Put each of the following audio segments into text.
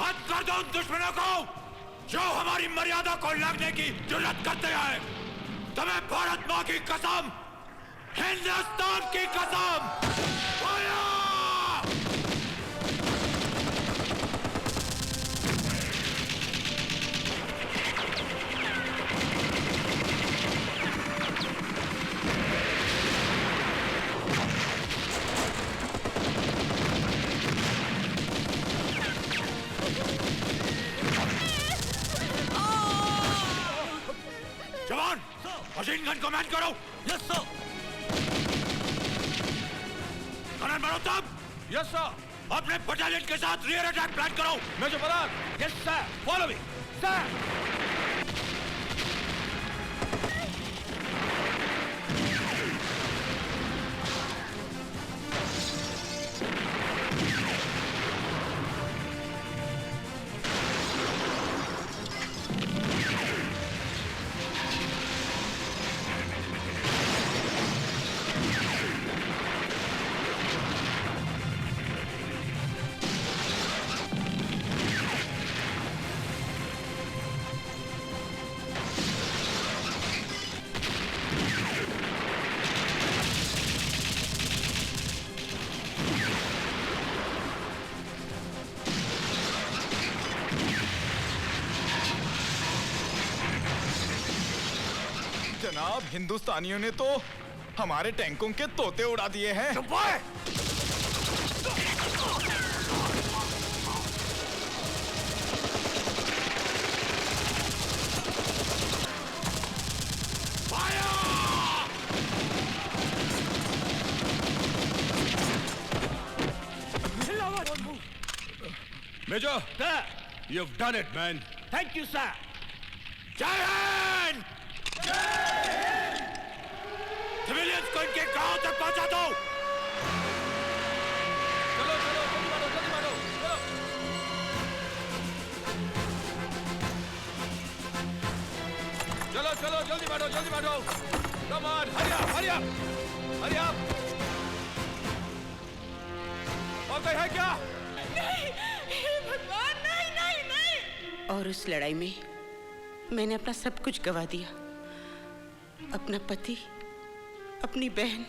हद कर दो उन दुश्मनों को जो हमारी मर्यादा को लगने की जुर्रत करते हैं। तुम्हें भारत माँ की कसम, हिंदुस्तान की कसम। जवान, मशीन गन को मैच करो। Yes sir. Kanan Malhotra. Yes sir. अपने बटालियन के साथ रियर अटैक प्लान करो। Major Brar. Yes sir. Follow me sir. जनाब, हिंदुस्तानियों ने तो हमारे टैंकों के तोते उड़ा दिए हैं। चुप है। Major, sir, you've done it, man. Thank you, sir. जय हिंद। सिविलियंस को इनके गांव तक पहुंचा दो। चलो चलो जल्दी मारो चलो। चलो जल्दी मारो। Come on, hurry up. और कोई है क्या? नहीं, हे भगवान, नहीं। और उस लड़ाई में मैंने अपना सब कुछ गवा दिया। अपना पति, अपनी बहन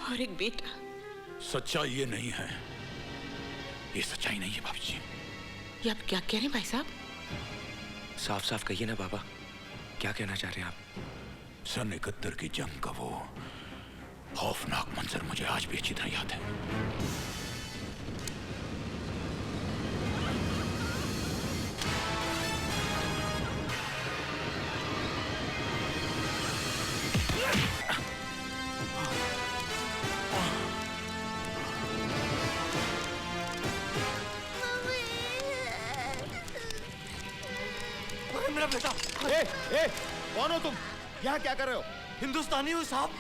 और एक बेटा। सच्चाई ये नहीं है। ये सच्चाई नहीं है भाभी जी। ये आप क्या कह रहे हैं भाई साहब? साफ साफ कहिए ना बाबा, क्या कहना चाह रहे हैं आप? सन 71 की जंग का वो खौफनाक मंजर मुझे आज भी अच्छी तरह याद है। मेरा बेटा। ए, कौन हो तुम? यहाँ क्या कर रहे हो? हिंदुस्तानी हो साहब।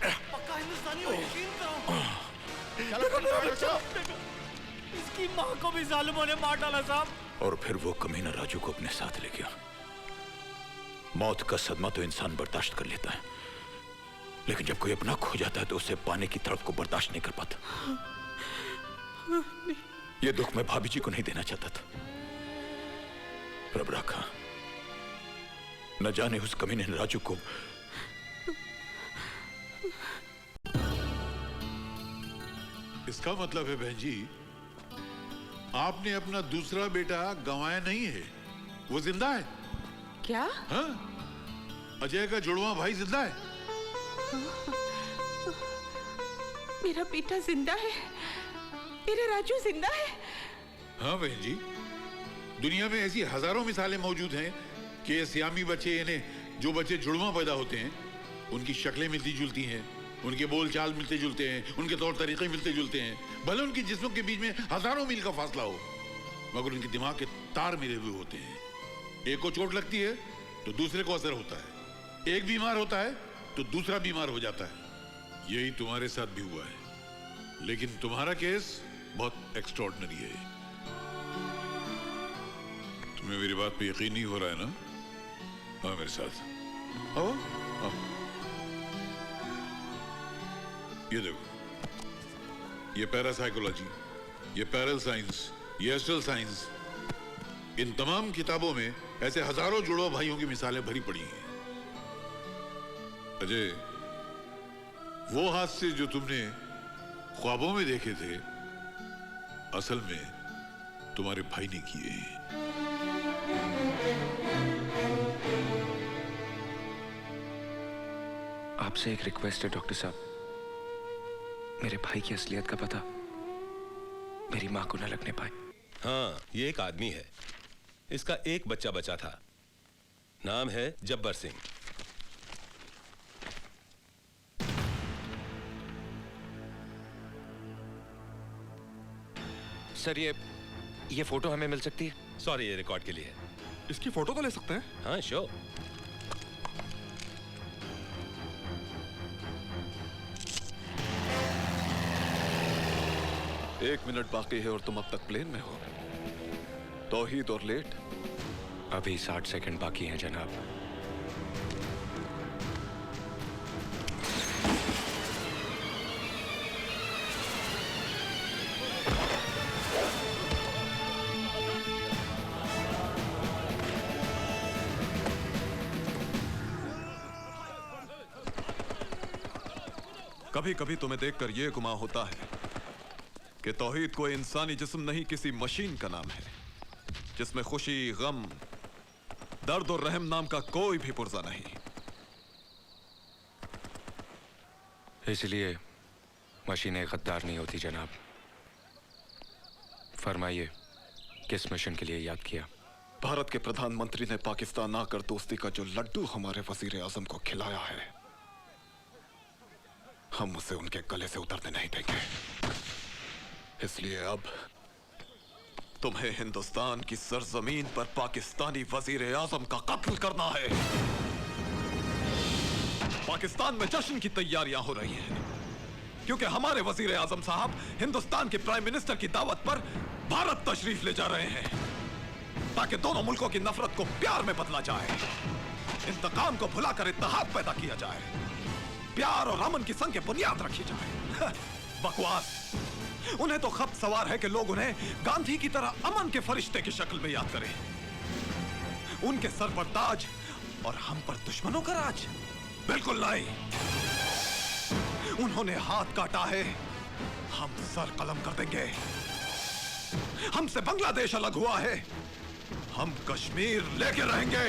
पक्का हिंदुस्तानी हो, यकीन करो। चलो। इसकी माँ को भी जालिमों ने मार डाला साहब। और फिर वो कमीना राजू को अपने साथ ले गया। मौत का सदमा तो इंसान बर्दाश्त कर लेता है, लेकिन जब कोई अपना खो जाता है तो उसे पाने की तड़प को बर्दाश्त नहीं कर पाता। ये दुख मैं भाभी जी को नहीं देना चाहता था। रब रखा, न जाने उस कमीने ने राजू को। इसका मतलब है बहन जी, आपने अपना दूसरा बेटा गंवाया नहीं है, वो जिंदा है। क्या? हाँ, अजय का जुड़वा भाई जिंदा है। मेरा बेटा जिंदा है, मेरा राजू जिंदा है। हाँ बहन जी, दुनिया में ऐसी हजारों मिसालें मौजूद हैं कि सियामी बच्चे, यानी जो बच्चे जुड़वा पैदा होते हैं, उनकी शक्लें मिलती जुलती हैं, उनके बोल चाल मिलते जुलते हैं, उनके तौर तरीके मिलते जुलते हैं। भले उनके जिस्मों के बीच में हजारों मील का फासला हो, मगर उनके दिमाग के तार मिले हुए होते हैं। एक को चोट लगती है तो दूसरे को असर होता है, एक बीमार होता है तो दूसरा बीमार हो जाता है। यही तुम्हारे साथ भी हुआ है, लेकिन तुम्हारा केस बहुत एक्स्ट्रॉर्डिनरी है। तुम्हें मेरी बात पे यकीन नहीं हो रहा है ना? हाँ मेरे साथ आओ, आओ। ये देखो, ये पैरासाइकोलॉजी, ये पैरल साइंस, ये असल साइंस, इन तमाम किताबों में ऐसे हजारों जुड़वा भाइयों की मिसालें भरी पड़ी हैं। अजय, वो हादसे जो तुमने ख्वाबों में देखे थे, असल में तुम्हारे भाई ने किए हैं। आपसे एक रिक्वेस्ट है डॉक्टर साहब, मेरे भाई की असलियत का पता मेरी मां को न लगने पाए। हाँ, ये एक आदमी है, इसका एक बच्चा बचा था, नाम है जब्बर सिंह। सर ये फोटो हमें मिल सकती है? सॉरी, ये रिकॉर्ड के लिए है। इसकी फोटो तो ले सकते हैं? हाँ, श्योर। एक मिनट बाकी है और तुम अब तक प्लेन में हो। तौहीद और लेट? अभी 60 सेकंड बाकी हैं जनाब। कभी कभी तुम्हें देखकर यह गुमान होता है कि तौहीद कोई इंसानी जिस्म नहीं, किसी मशीन का नाम है जिसमें खुशी, गम, दर्द और रहम नाम का कोई भी पुर्जा नहीं। इसलिए मशीनें गद्दार नहीं होती जनाब। फरमाइए, किस मिशन के लिए याद किया? भारत के प्रधानमंत्री ने पाकिस्तान आकर दोस्ती का जो लड्डू हमारे वजीर आजम को खिलाया है, हम उसे उनके गले से उतरने नहीं देंगे। इसलिए अब तुम्हें हिंदुस्तान की सरजमीन पर पाकिस्तानी वजीर आजम का कत्ल करना है। पाकिस्तान में जश्न की तैयारियां हो रही हैं क्योंकि हमारे वजीर आजम साहब हिंदुस्तान के प्राइम मिनिस्टर की दावत पर भारत तशरीफ ले जा रहे हैं ताकि दोनों मुल्कों की नफरत को प्यार में बदला जाए, इंतकाम को भुलाकर इत्तेहाद पैदा किया जाए, प्यार और अमन की संग बुनियाद रखी जाए। बकवास। उन्हें तो खप सवार है कि लोग उन्हें गांधी की तरह अमन के फरिश्ते की शक्ल में याद करें। उनके सर पर ताज और हम पर दुश्मनों का राज? बिल्कुल नहीं। उन्होंने हाथ काटा है, हम सर कलम कर देंगे। हमसे बांग्लादेश अलग हुआ है, हम कश्मीर लेके रहेंगे।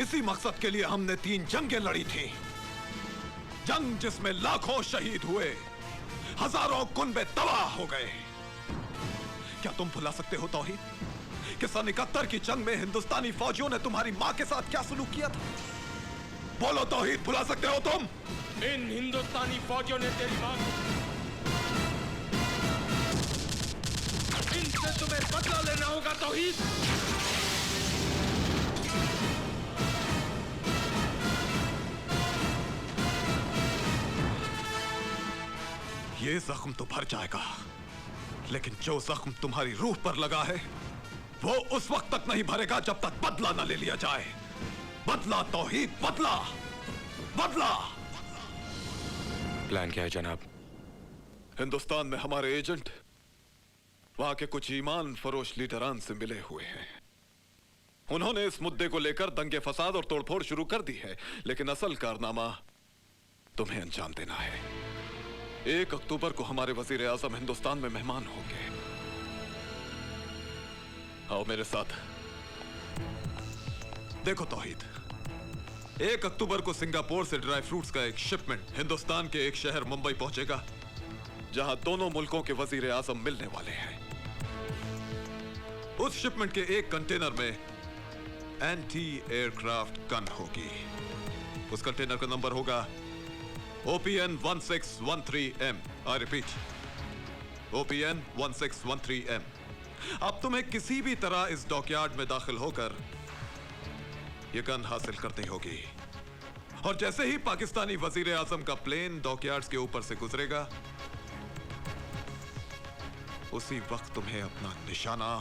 इसी मकसद के लिए हमने 3 जंगें लड़ी थी। जंग जिसमें लाखों शहीद हुए, हजारों कुनबे तबाह हो गए। क्या तुम भुला सकते हो तौहीद कि सन 71 की जंग में हिंदुस्तानी फौजियों ने तुम्हारी मां के साथ क्या सलूक किया था? बोलो तौहीद, भुला सकते हो तुम? इन हिंदुस्तानी फौजियों ने तेरी मां को, इनसे तुम्हें बदला लेना होगा तौहीद। ये जख्म तो भर जाएगा, लेकिन जो जख्म तुम्हारी रूह पर लगा है वो उस वक्त तक नहीं भरेगा जब तक बदला न ले लिया जाए। बदला तौहीद, बदला, बदला। प्लान क्या है जनाब? हिंदुस्तान में हमारे एजेंट वहां के कुछ ईमान फरोश लीडरान से मिले हुए हैं। उन्होंने इस मुद्दे को लेकर दंगे फसाद और तोड़फोड़ शुरू कर दी है, लेकिन असल कारनामा तुम्हें अंजाम देना है। 1 अक्टूबर को हमारे वजीर आजम हिंदुस्तान में मेहमान होंगे। आओ मेरे साथ। देखो तौहीद, 1 अक्टूबर को सिंगापुर से ड्राई फ्रूट्स का एक शिपमेंट हिंदुस्तान के एक शहर मुंबई पहुंचेगा, जहां दोनों मुल्कों के वजीर आजम मिलने वाले हैं। उस शिपमेंट के एक कंटेनर में एंटी एयरक्राफ्ट गन होगी। उस कंटेनर का नंबर होगा OPN 1613M। I repeat, OPN 1613M। अब तुम्हें किसी भी तरह इस डॉकयार्ड में दाखिल होकर यह गन हासिल करनी होगी, और जैसे ही पाकिस्तानी वजीर आजम का प्लेन डॉकयार्ड्स के ऊपर से गुजरेगा, उसी वक्त तुम्हें अपना निशाना